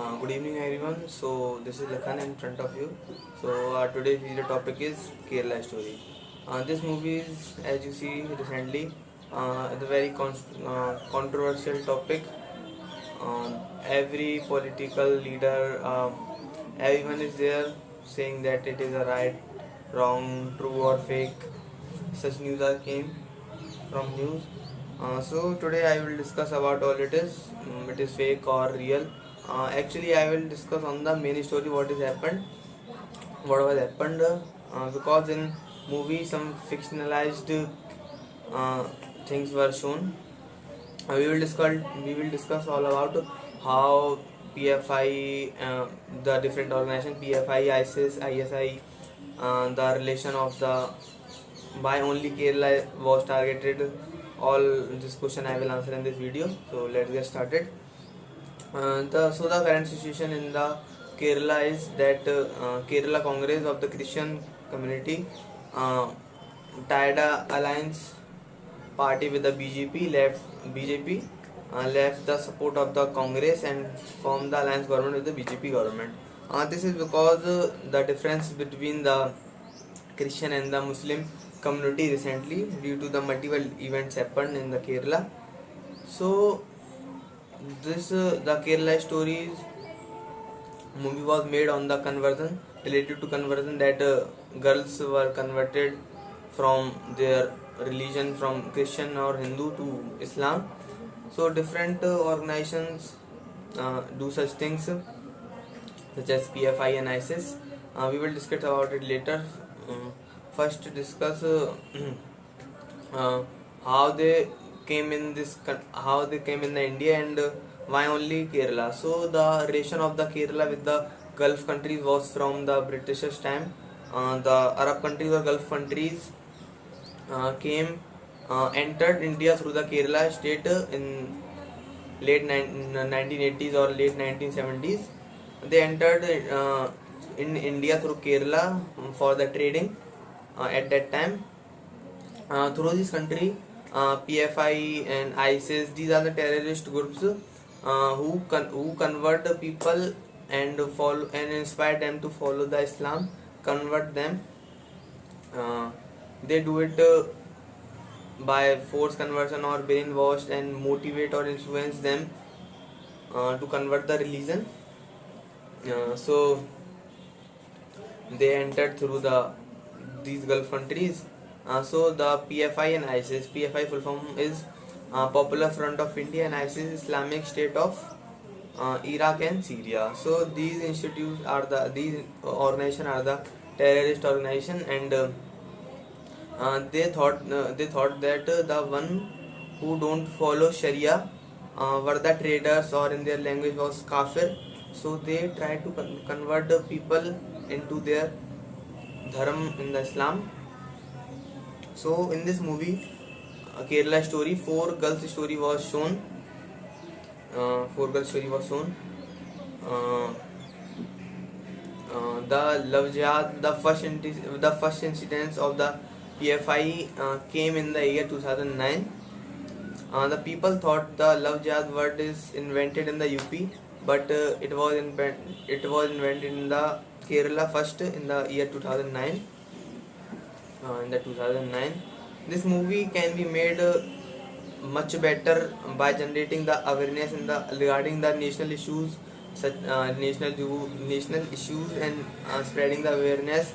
Good evening, everyone. So this is Lakhan in front of you. So today's video topic is Kerala story. This movie is, as you see recently, the very controversial topic. Every political leader, everyone is there saying that it is a right, wrong, true or fake. Such news are came from news. So today I will discuss about all it is. It is fake or real. Actually, I will discuss on the main story what is happened, what was happened. Because in movie some fictionalized uh, things were shown. We will discuss all about how PFI, the different organization PFI, ISIS, ISI, the relation of the why only Kerala was targeted. All this question I will answer in this video. So let's get started. The current situation in the Kerala is that Kerala Congress of the Christian community uh, tied a alliance party with the BJP left the support of the Congress and formed the alliance government with the BJP government. This is because the difference between the Christian and the Muslim community recently due to the multiple events happened in the Kerala. So this the Kerala stories movie was made on the conversion, related to conversion, that girls were converted from their religion from Christian or Hindu to Islam. So different organizations do such things such as PFI and ISIS. We will discuss about it later. First to discuss uh, how they came in how they came in the India, and why only Kerala. So the relation of the Kerala with the Gulf countries was from the Britishers time. The Arab countries or Gulf countries entered India through the Kerala state in late 1980s or late 1970s. They entered in India through Kerala for the trading at that time. Through this country, PFI and ISIS, these are the terrorist groups who convert the people and follow and inspire them to follow the Islam, convert them. Uh, they do it by force conversion or brainwashed and motivate or influence them to convert the religion. So they entered through these Gulf countries. So the PFI and ISIS, PFI full form is Popular Front of India, and ISIS Islamic State of Iraq and Syria. So these organizations are the terrorist organization, and they thought that the one who don't follow Sharia were the traders, or in their language was kafir. So they try to convert the people into their dharam in the Islam. So in this movie, Kerala story, four girls story was shown. Four girls story was shown. Uh, the love jihad, the first incidents of the PFI came in the year 2009. The people thought the love jihad word is invented in the UP, but it was invented in the Kerala first in the year 2009. In the 2009, this movie can be made much better by generating the awareness in the regarding the national issues, such national issues, and spreading the awareness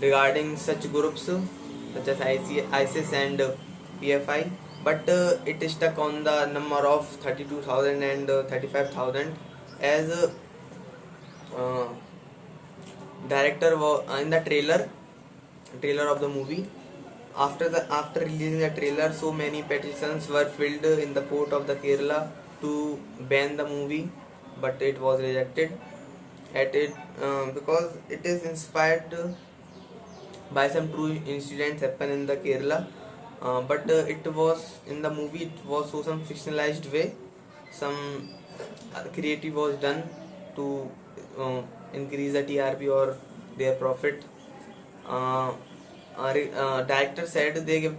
regarding such groups such as ISIS and PFI. But it is stuck on the number of 32,000 and 35,000, as uh, director in the trailer of the movie. After releasing the trailer, so many petitions were filled in the court of the Kerala to ban the movie, but it was rejected at it because it is inspired by some true incidents happen in the Kerala. But it was in the movie, it was so some fictionalized way. Some creative was done to increase the TRP or their profit. uh, Director said he give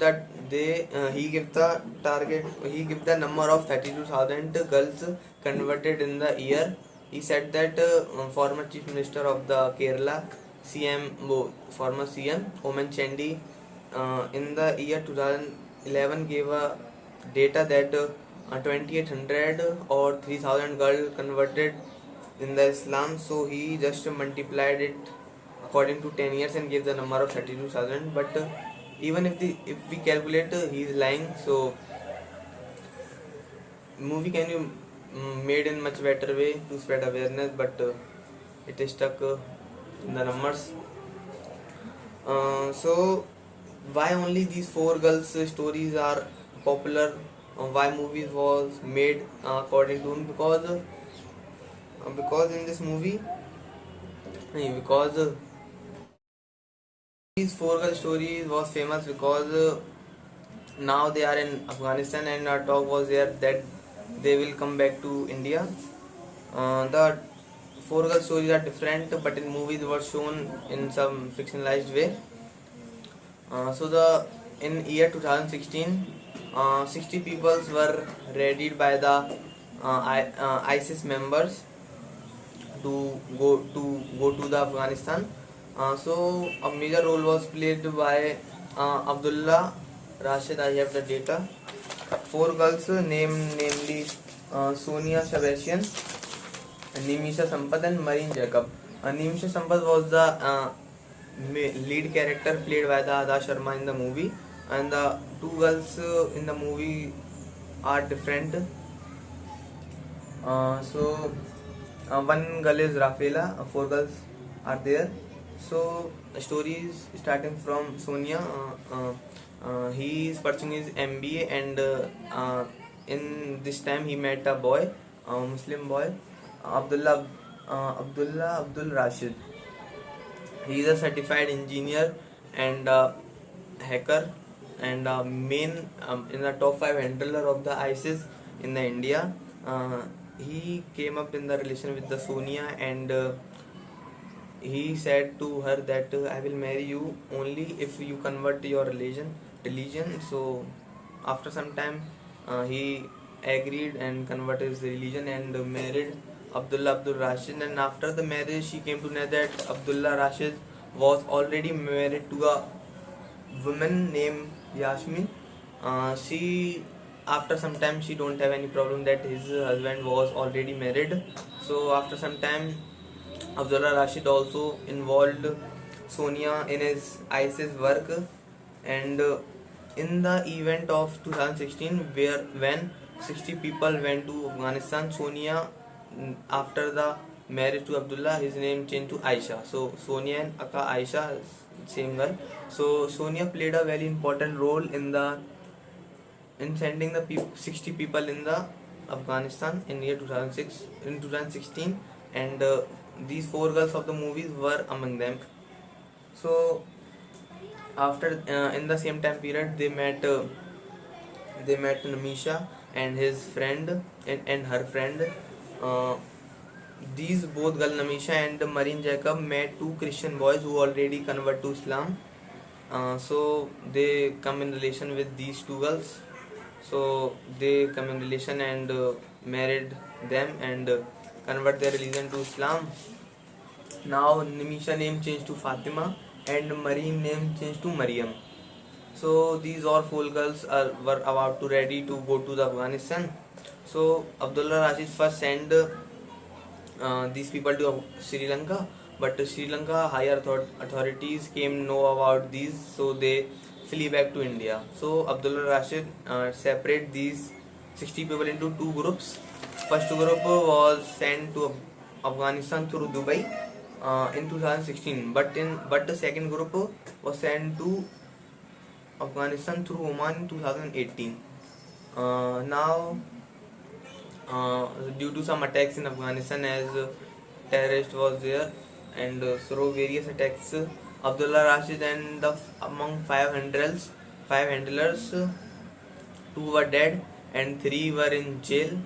the number of 32,000 girls converted in the year He said that former Chief Minister of the Kerala, CM, former CM Oman Chandy, in the year 2011 gave a data that 2800 or 3000 girls converted in the Islam. So he just multiplied it according to 10 years and gave the number of 32,000. But even if we calculate, he is lying. So movie can be made in much better way to spread awareness, but it is stuck in the numbers. So why only these four girls stories are popular? Why movies was made according to him? Because in this movie, because these four girl stories was famous because now they are in Afghanistan, and our talk was there that they will come back to India. The four girl stories are different, but in movies were shown in some fictionalized way. So the in year 2016, 60 people were raided by the ISIS members to the Afghanistan. So a major role was played by Abdullah Rashid. I have the data. Four girls namely Sonia Shabashian, Nimisha Sampath, and Marine Jacob. Nimisha Sampath was the lead character played by the Ada Sharma in the movie, and the two girls in the movie are different. One girl is Rafaela, four girls are there. So the story is starting from Sonia. He is pursuing his MBA, and in this time he met a boy, a Muslim boy, Abdul Rashid. He is a certified engineer and hacker, and main in the top 5 handler of the ISIS in the India. He came up in the relation with the Sonia, and he said to her that I will marry you only if you convert your religion. So after some time, he agreed and converted his religion and married Abdul Rashid. And after the marriage, she came to know that Abdullah Rashid was already married to a woman named Yasmin. She After some time, she don't have any problem that his husband was already married. So after some time, Abdullah Rashid also involved Sonia in his ISIS work, and in the event of 2016, when 60 people went to Afghanistan, Sonia, after the marriage to Abdullah, his name changed to Aisha. So Sonia and Aka Aisha, same girl. So Sonia played a very important role in sending the 60 people in the Afghanistan in year 2016, and these four girls of the movies were among them. So after in the same time period, they met Namisha and his friend, and her friend. uh, these both girl, Namisha and Marine Jacob, met two Christian boys who already convert to Islam. So they come in relation with these two girls. So they come in relation and married them and convert their religion to Islam. Now Nimisha name changed to Fatima and Marine name changed to Mariam. So these all four girls were about to ready to go to the Afghanistan. So Abdullah Rashid first sent these people to Sri Lanka, but Sri Lanka higher authorities came know about these, so they flee back to India. So Abdullah Rashid separate these 60 people into two groups. First group was sent to Afghanistan through Dubai in 2016, but the second group was sent to Afghanistan through Oman in 2018. Now due to some attacks in Afghanistan, as terrorist was there, and through various attacks, Abdullah Rashid and among five handlers, two were dead and three were in jail,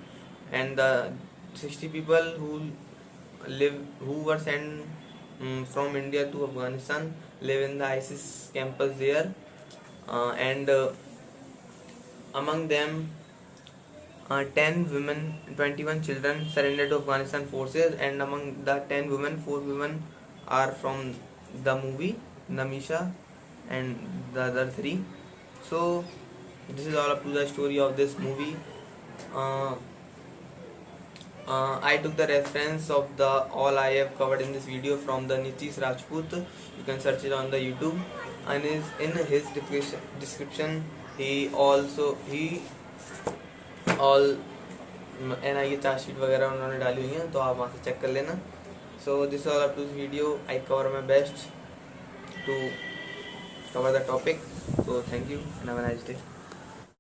and the 60 people who were sent from India to Afghanistan live in the ISIS campus there, and among them 10 women, 21 children surrendered to Afghanistan forces, and among the 10 women, 4 women are from the movie Namisha, and the other 3. So this is all up to the story of this movie. uh, I took the reference of the all I have covered in this video from the Nitish Rajput. You can search it on the YouTube, and is in his description he all NIA chargesheet वगैरह उन्होंने डाली हुई हैं, तो आप वहाँ से check कर लेना. So this is all up to this video. I cover my best to cover the topic. So thank you and have a nice day.